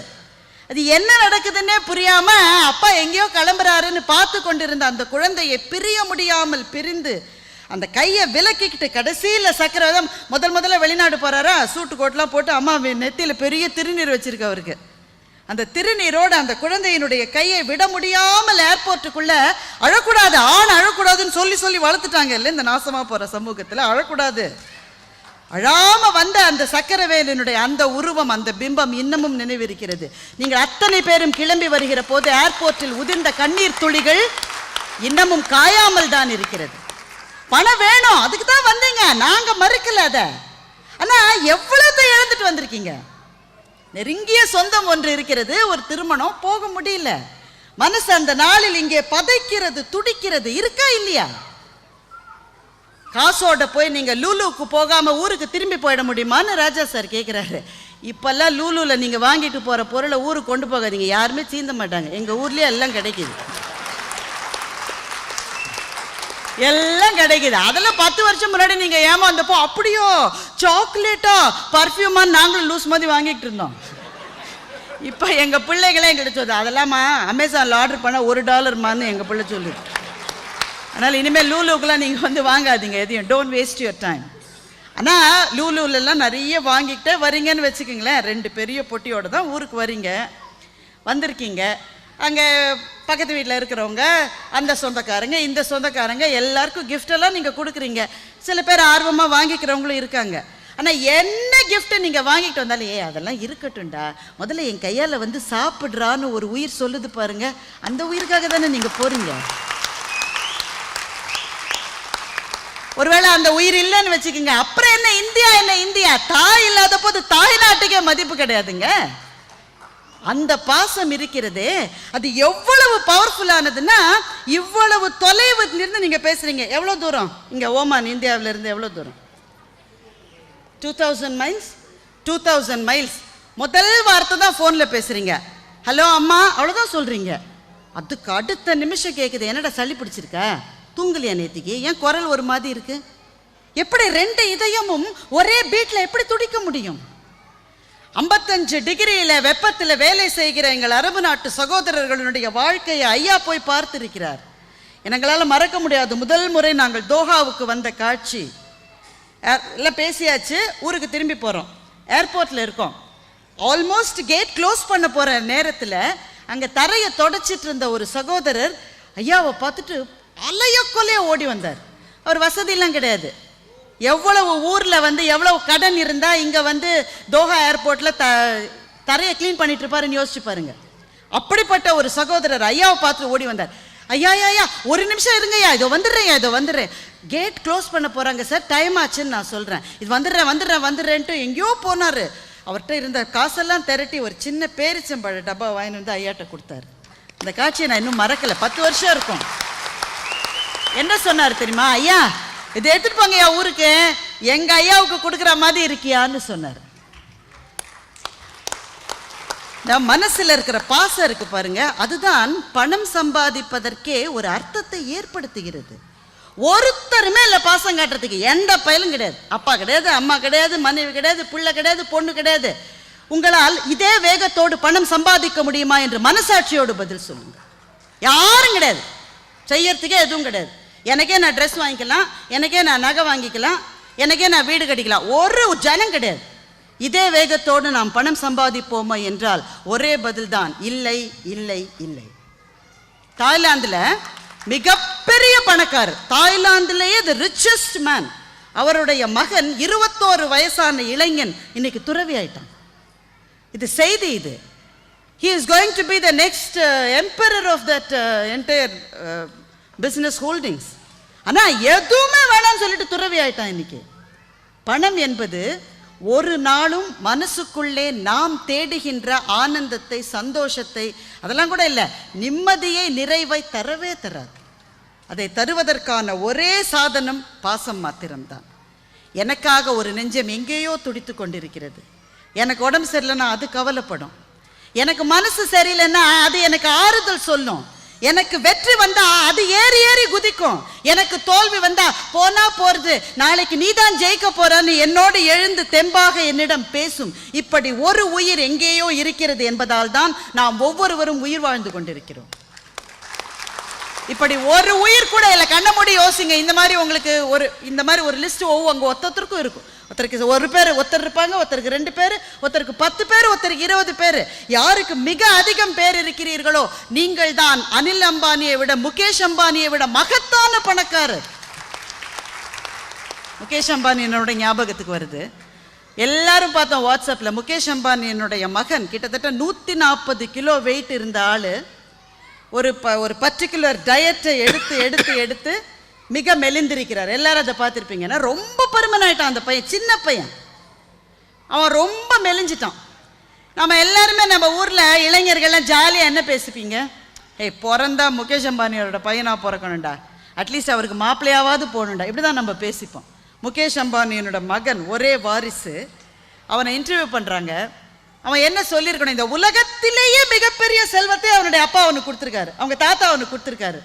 அது என்ன நடக்குதுன்னே புரியாம அப்பா எங்கேயோ கிளம்புறாருன்னு பார்த்து கொண்டிருந்த அந்த குழந்தையை பிரிய முடியாமல் பிரிந்து அந்த கையை விலக்கிக்கிட்டு கடைசியில் சக்கரவேதம் முதல்ல வெளிநாடு போறாரா, சூட்டு கோட்டெலாம் போட்டு அம்மா நெத்தியில் பெரிய திருநீர் வச்சிருக்கு அவருக்கு. அந்த திருநீரோடு அந்த குழந்தையினுடைய கையை விட முடியாமல் ஏர்போர்ட்டுக்குள்ள, அழக்கூடாது, ஆண் அழக்கூடாதுன்னு சொல்லி வளர்த்துட்டாங்க இல்லை இந்த நாசமா போற சமூகத்தில். அழக்கூடாது, அழாம வந்த அந்த சக்கரவேலினுடைய அந்த உருவம், அந்த பிம்பம் இன்னமும் நினைவிருக்கிறது. நீங்கள் அத்தனை பேரும் கிளம்பி வருகிற போது ஏர்போர்ட்டில் உதிர்ந்த கண்ணீர் துளிகள் இன்னமும் காயாமல் தான் இருக்கிறது. பணம் வேணும், அதுக்கு தான் வந்தீங்க, நாங்க மறுக்கல அத. ஆனா எவ்வளவு இழந்துட்டு வந்திருக்கீங்க. நெருங்கிய சொந்தம் ஒன்று இருக்கிறது, ஒரு திருமணம், போக முடியல. மனசு அந்த நாளில் இங்கே பதைக்கிறது, துடிக்கிறது, இருக்கா இல்லையா? காசோட போய் நீங்க லூலுக்கு போகாம ஊருக்கு திரும்பி போயிட முடியுமான்னு ராஜா சார் கேட்கிறாரு. இப்பெல்லாம் லூலுல நீங்க வாங்கிட்டு போற பொருளை ஊருக்கு கொண்டு போகாதீங்க, யாருமே சீந்த மாட்டாங்க. எங்க ஊர்லயே எல்லாம் கிடைக்குது, எல்லாம் கிடைக்குது. அதெல்லாம் 10 வருஷம் முன்னாடி நீங்க ஏமாந்தப்போ அப்படியோ சாக்லேட்டா பர்ஃப்யூமா நாங்களும் லூஸ் மாதிரி வாங்கிட்டு இருந்தோம். இப்ப எங்க பிள்ளைகளே எங்கிட்ட சொல்லுது, அதெல்லாமா அமேசான்ல ஆர்டர் பண்ண $1 எங்க பிள்ளை சொல்லுது. அதனால் இனிமேல் லூலுக்கெல்லாம் நீங்கள் வாங்காதீங்க எதையும், டோன்ட் வேஸ்ட் யுவர் டைம். ஆனால் லூலுலெல்லாம் நிறைய வாங்கிக்கிட்டே வரீங்கன்னு வச்சுக்கோங்களேன். 2 பெரிய பொட்டியோடு தான் ஊருக்கு வரீங்க, வந்திருக்கீங்க. அங்கே பக்கத்து வீட்டில் இருக்கிறவங்க, அந்த சொந்தக்காரங்க, இந்த சொந்தக்காரங்க, எல்லாருக்கும் கிஃப்டெல்லாம் நீங்கள் கொடுக்குறீங்க. சில பேர் ஆர்வமாக வாங்கிக்கிறவங்களும் இருக்காங்க. ஆனால் என்ன கிஃப்ட்டை நீங்கள் வாங்கிட்டு வந்தாலும், அதெல்லாம் இருக்கட்டும்டா, முதல்ல என் கையால் சாப்பிட்றான்னு ஒரு உயிர் சொல்லுது பாருங்க, அந்த உயிருக்காக தானே நீங்கள் போகிறீங்க. ஒருவேளை அந்த உயிர் இல்லைன்னு வச்சுக்கோங்க, அப்புறம் என்ன இந்தியா, என்ன இந்தியா? தாய் இல்லாத போது தாய் நாட்டுக்கே மதிப்பு கிடையாதுங்க. அந்த பாசம் இருக்கிறதே, அது எவ்வளவு பவர்ஃபுல்லானதுன்னா, இவ்வளவு தொலைவு இருந்து நீங்க பேசுறீங்க. எவ்வளவு தூரம் இங்க ஓமான் இந்தியாவில இருந்து எவ்வளவு தூரம்? 2000 மைல்ஸ். 2000 மைல்ஸ். முதல் வார்த்தை தான் போன்ல பேசுறீங்க, ஹலோ அம்மா, அவ்வளவுதான் சொல்றீங்க. அதுக்கு அடுத்த நிமிஷம் கேக்குது, என்னடா சளி பிடிச்சிருக்கா, தூங்கலையா நேத்திக்கு, ஏன் குரல் ஒரு மாதிரி இருக்கு? எப்படி 2 இதயமும் ஒரே பீட்ல எப்படி துடிக்க முடியும்? 55 டிகிரியில வெப்பத்தில் வேலை செய்கிற எங்கள் அரபு நாட்டு சகோதரர்களுடைய வாழ்க்கையை ஐயா போய் பார்த்திருக்கிறார். எங்களால் மறக்க முடியாது. முதல் முறை நாங்கள் தோஹாவுக்கு வந்த காட்சி. எல்லாம் பேசியாச்சு, ஊருக்கு திரும்பி போறோம். ஏர்போர்ட்ல இருக்கோம். ஆல்மோஸ்ட் கேட் க்ளோஸ் பண்ண போற நேரத்தில் அங்க தரையை தொடச்சிட்டு இருந்த ஒரு சகோதரர் ஐயாவை பார்த்துட்டு அலைய கொலைய ஓடி வந்தார். அவர் வசதியெல்லாம் கிடையாது. எவ்வளவு ஊரில் எவ்வளவு கடன் இருந்தால் இங்கே தோஹா ஏர்போர்ட்டில் தரையை க்ளீன் பண்ணிட்டு இருப்பாருன்னு யோசிச்சு பாருங்க. அப்படிப்பட்ட ஒரு சகோதரர் ஐயாவை பார்த்து ஓடி வந்தார். ஐயா ஐயா ஒரு நிமிஷம் இருங்கய்யா, இதோ வந்துடுறேன். கேட் க்ளோஸ் பண்ண போகிறாங்க சார், டைம் ஆச்சுன்னு நான் சொல்கிறேன், இது வந்துடுறேன்ட்டு எங்கேயோ போனார். அவர்கிட்ட இருந்த காசெல்லாம் திரட்டி ஒரு சின்ன பேரிச்சம்பழ டப்பா வாங்கிட்டு ஐயாட்ட கொடுத்தாரு. அந்த காட்சியை நான் இன்னும் மறக்கலை. 10 வருஷம் இருக்கும். என்ன சொன்னார் தெரியுமா? ஐயா இதை எடுத்துட்டு போங்க ஐயா ஊருக்கு, எங்க ஐயாவுக்கு கொடுக்குற மாதிரி இருக்கியான்னு சொன்னார். மனசுல இருக்கிற பாசம் இருக்கு பாருங்க, அதுதான் பணம் சம்பாதிப்பதற்கே ஒரு அர்த்தத்தை ஏற்படுத்துகிறது. ஒருத்தருமே இல்லை பாசம் காட்டுறதுக்கு, எந்த பயலும் கிடையாது. அப்பா கிடையாது, அம்மா கிடையாது, மனைவி கிடையாது, பிள்ளை கிடையாது, பொண்ணு கிடையாது. உங்களால் இதே வேகத்தோடு பணம் சம்பாதிக்க முடியுமா என்று மனசாட்சியோடு பதில் சொல்லுங்க. யாரும் கிடையாது, செய்யறதுக்கே எதுவும் கிடையாது. எனக்கே நான் ட்ரெஸ் வாங்கிக்கலாம், எனக்கே நான் நகை வாங்கிக்கலாம், எனக்கே நான் வீடு கட்டிக்கலாம், ஒரு ஜனம் கிடையாது. இதே வேகத்தோடு நாம் பணம் சம்பாதிப்போமா என்றால் ஒரே பதில் தான், இல்லை இல்லை இல்லை. தாய்லாந்தில் மிகப்பெரிய பணக்காரர், தாய்லாந்திலேயே தி ரிச்சஸ்ட் மேன், அவருடைய மகன் 21 வயசான இளைஞன் இன்னைக்கு துறவி ஆயிட்டான். இது செய்தி. இது he is going to be the next emperor of that entire business holdings. ஆனா எதுவுமே வேணாம்னு சொல்லிட்டு துறவி ஆயிட்டான். இன்னைக்கு பணம் என்பது ஒரு நாளும் மனசுக்குள்ளே நாம் தேடுகின்ற ஆனந்தத்தை, சந்தோஷத்தை, அதெல்லாம் கூட இல்லை, நிம்மதியை, நிறைவை தரவே தராது. அதை தருவதற்கான ஒரே சாதனம் பாசம் மாத்திரம்தான். எனக்காக ஒரு நெஞ்சம் எங்கேயோ துடித்து கொண்டிருக்கிறது. எனக்கு உடம்பு சரியில்லைன்னா அது கவலைப்படும், எனக்கு மனசு சரியில்லைன்னா அது எனக்கு ஆறுதல் சொல்லும், எனக்கு வெற்றி வந்தா அது ஏறி ஏறி குதிக்கும், எனக்கு தோல்வி வந்தா போனா போறது, நாளைக்கு நீதான் ஜெயிக்க போறான்னு என்னோடு எழுந்து தெம்பாக என்னிடம் பேசும். இப்படி ஒரு உயிர் எங்கேயோ இருக்கிறது என்பதால் தான் நாம் ஒவ்வொருவரும் உயிர் வாழ்ந்து கொண்டிருக்கிறோம். இப்படி ஒரு உயிர் கூட இல்லை. கண்ண மூடி யோசிங்க. இந்த மாதிரி ஒரு லிஸ்ட் அங்க ஒருத்தருக்கும் இருக்கும். ஒருத்தருக்கு ஒரு பேர் ஒருத்தர் இருப்பாங்க, ஒருத்தருக்கு 2 பேர், ஒருத்தருக்கு 10 பேர், ஒருத்தருக்கு 20 பேர். யாருக்கு மிக அதிகம் பேர் இருக்கிறீர்களோ நீங்கள் தான் அனில் அம்பானியை விட, முகேஷ் அம்பானியை விட மகத்தான பணக்காரர். முகேஷ் அம்பானி என்னோட ஞாபகத்துக்கு வருது. எல்லாரும் பார்த்தோம் வாட்ஸ்அப்ல. முகேஷ் அம்பானி என்னுடைய மகன் கிட்டத்தட்ட 140 கிலோ வெயிட் இருந்த ஆளு ஒரு பர்டிகுலர் டயட்டை எடுத்து எடுத்து எடுத்து மிக மெலிந்திருக்கிறார். எல்லாரும் அதை பார்த்துருப்பீங்கன்னா ரொம்ப பருமன் ஆயிட்டான் அந்த பையன், சின்ன பையன், அவன் ரொம்ப மெலிஞ்சிட்டான். நம்ம எல்லாருமே நம்ம ஊரில் இளைஞர்கள்லாம் ஜாலியாக என்ன பேசிப்பீங்க, பிறந்தா முகேஷ் அம்பானியோட பையனா பிறக்கணும்டா, அட்லீஸ்ட் அவருக்கு மாப்பிள்ளையாவது போகணுண்டா, இப்படி தான் நம்ம பேசிப்போம். முகேஷ் அம்பானியோட மகன், ஒரே வாரிசு, அவனை இன்டர்வியூ பண்ணுறாங்க. அவன் என்ன சொல்லியிருக்கணும், இந்த உலகத்திலேயே மிகப்பெரிய செல்வத்தை அவனுடைய அப்பா அவனுக்கு கொடுத்துருக்காரு, அவங்க தாத்தா அவனுக்கு கொடுத்துருக்காரு.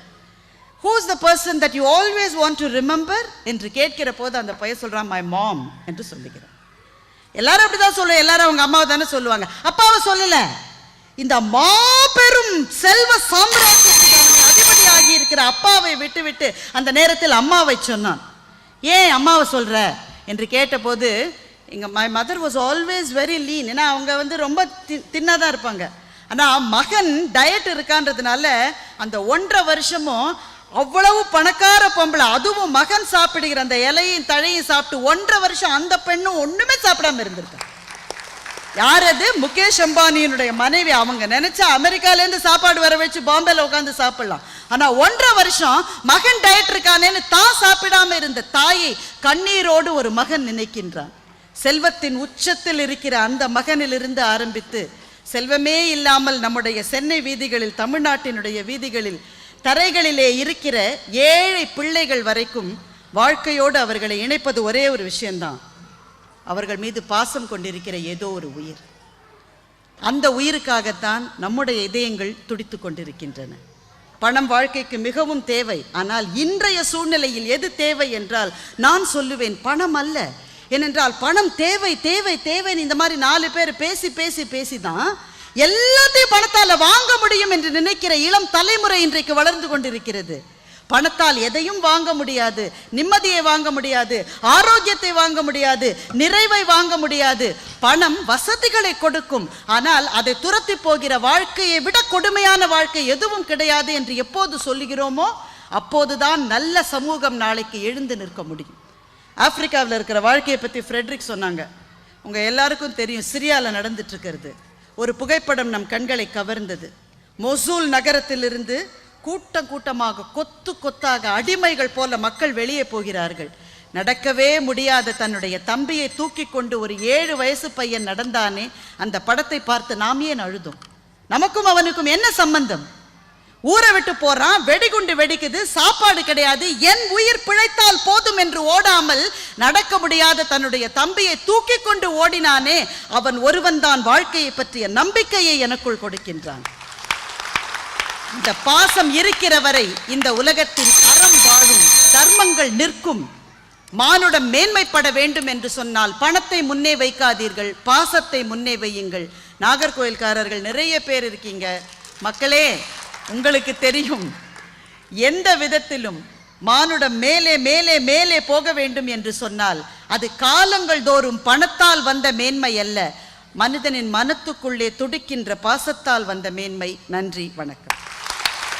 Who is the person that you always want to remember என்று கேட்கிற போது அந்த பையன் சொல்றான், my mom என்று சொல்லுகிறான். எல்லாரும் அப்படிதான் சொல்லுவாங்க, எல்லாரும் அவங்க அம்மாவை தானே சொல்லுவாங்க, அப்பாவை சொல்லல. இந்த மாபெரும் செல்வ சாம்ராஜ்யத்துக்கு அதிபதி ஆகி இருக்கிற அப்பாவை விட்டு விட்டு அந்த நேரத்தில் அம்மாவை சொன்னான். ஏன் அம்மாவை சொல்ற என்று கேட்டபோது, my mother was always very lean. ஏன்னா அவங்க ரொம்ப தின்னாதான் இருப்பாங்க. ஆனால் மகன் டயட் இருக்கான்றதுனால அந்த 1.5 வருஷமும் அவ்வளவு பணக்கார பொம்பளை, அதுவும் மகன் சாப்பிடுகிற அந்த இலையும் தழையும் சாப்பிட்டு 1.5 வருஷம் அந்த பெண்ணும் ஒண்ணுமே சாப்பிடாம இருந்திருக்காங்க. யார் அது? முகேஷ் அம்பானியினுடைய மனைவி. அவங்க நினைச்சா அமெரிக்காலேருந்து சாப்பாடு வர வச்சு பாம்பேல உட்காந்து சாப்பிடலாம். ஆனா 1.5 வருஷம் மகன் டயட் இருக்கானேன்னு தான் சாப்பிடாம இருந்த தாயை கண்ணீரோடு ஒரு மகன் நினைக்கின்றான். செல்வத்தின் உச்சத்தில் இருக்கிற அந்த மகனிலிருந்து ஆரம்பித்து செல்வமே இல்லாமல் நம்முடைய சென்னை வீதிகளில், தமிழ்நாட்டினுடைய வீதிகளில், தரைகளிலே இருக்கிற ஏழை பிள்ளைகள் வரைக்கும் வாழ்க்கையோடு அவர்களை இணைப்பது ஒரே ஒரு விஷயம்தான், அவர்கள் மீது பாசம் கொண்டிருக்கிற ஏதோ ஒரு உயிர். அந்த உயிருக்காகத்தான் நம்முடைய இதயங்கள் துடித்து கொண்டிருக்கின்றன. பணம் வாழ்க்கைக்கு மிகவும் தேவை. ஆனால் இன்றைய சூழ்நிலையில் எது தேவை என்றால் நான் சொல்லுவேன் பணம் அல்ல. ஏனென்றால் பணம் தேவை தேவை தேவைன்னு இந்த மாதிரி 4 பேர் பேசி பேசி பேசி தான் எல்லாத்தையும் பணத்தால் வாங்க முடியும் என்று நினைக்கிற இளம் தலைமுறை இன்றைக்கு வளர்ந்து கொண்டிருக்கிறது. பணத்தால் எதையும் வாங்க முடியாது, நிம்மதியை வாங்க முடியாது, ஆரோக்கியத்தை வாங்க முடியாது, நிறைவை வாங்க முடியாது. பணம் வசதிகளை கொடுக்கும், ஆனால் அதை துரத்தி போகிற வாழ்க்கையை விட கொடுமையான வாழ்க்கை எதுவும் கிடையாது என்று எப்போது சொல்லுகிறோமோ அப்போதுதான் நல்ல சமூகம் நாளைக்கு எழுந்து நிற்க முடியும். ஆப்பிரிக்காவில் இருக்கிற வாழ்க்கையை பற்றி ஃப்ரெட்ரிக் சொன்னாங்க. உங்கள் எல்லாருக்கும் தெரியும், சிரியாவில் நடந்துட்டு இருக்கிறது. ஒரு புகைப்படம் நம் கண்களை கவர்ந்தது. மொசூல் நகரத்திலிருந்து கூட்டம் கூட்டமாக, கொத்து கொத்தாக, அடிமைகள் போல மக்கள் வெளியே போகிறார்கள். நடக்கவே முடியாத தன்னுடைய தம்பியை தூக்கி கொண்டு ஒரு 7 வயசு பையன் நடந்தானே, அந்த படத்தை பார்த்து நாம் ஏன் அழுதோம்? நமக்கும் அவனுக்கும் என்ன சம்பந்தம்? ஊரை விட்டு போறான், வெடிகுண்டு வெடிக்குது, சாப்பாடு கிடையாது, என் உயிர் பிழைத்தால் போதும் என்று ஓடாமல் நடக்க முடியாத தன்னுடைய தம்பியை தூக்கி கொண்டு ஓடினானே, அவன் ஒருவன் தான் வாழ்க்கையை பற்றிய நம்பிக்கையை எனக்குள் கொடுக்கின்றான். இந்த பாசம் இருக்கிற வரை இந்த உலகத்தில் அறம் வாழும், தர்மங்கள் நிற்கும். மானுடம் மேன்மைப்பட வேண்டும் என்று சொன்னால் பணத்தை முன்னே வைக்காதீர்கள், பாசத்தை முன்னே வையுங்கள். நாகர்கோயில்காரர்கள் நிறைய பேர் இருக்கீங்க. மக்களே, உங்களுக்கு தெரியும், எந்த விதத்திலும் மானுடம் மேலே மேலே மேலே போக வேண்டும் என்று சொன்னால் அது காலங்கள் தோறும் பணத்தால் வந்த மேன்மை அல்ல, மனிதனின் மனத்துக்குள்ளே துடிக்கின்ற பாசத்தால் வந்த மேன்மை. நன்றி, வணக்கம்.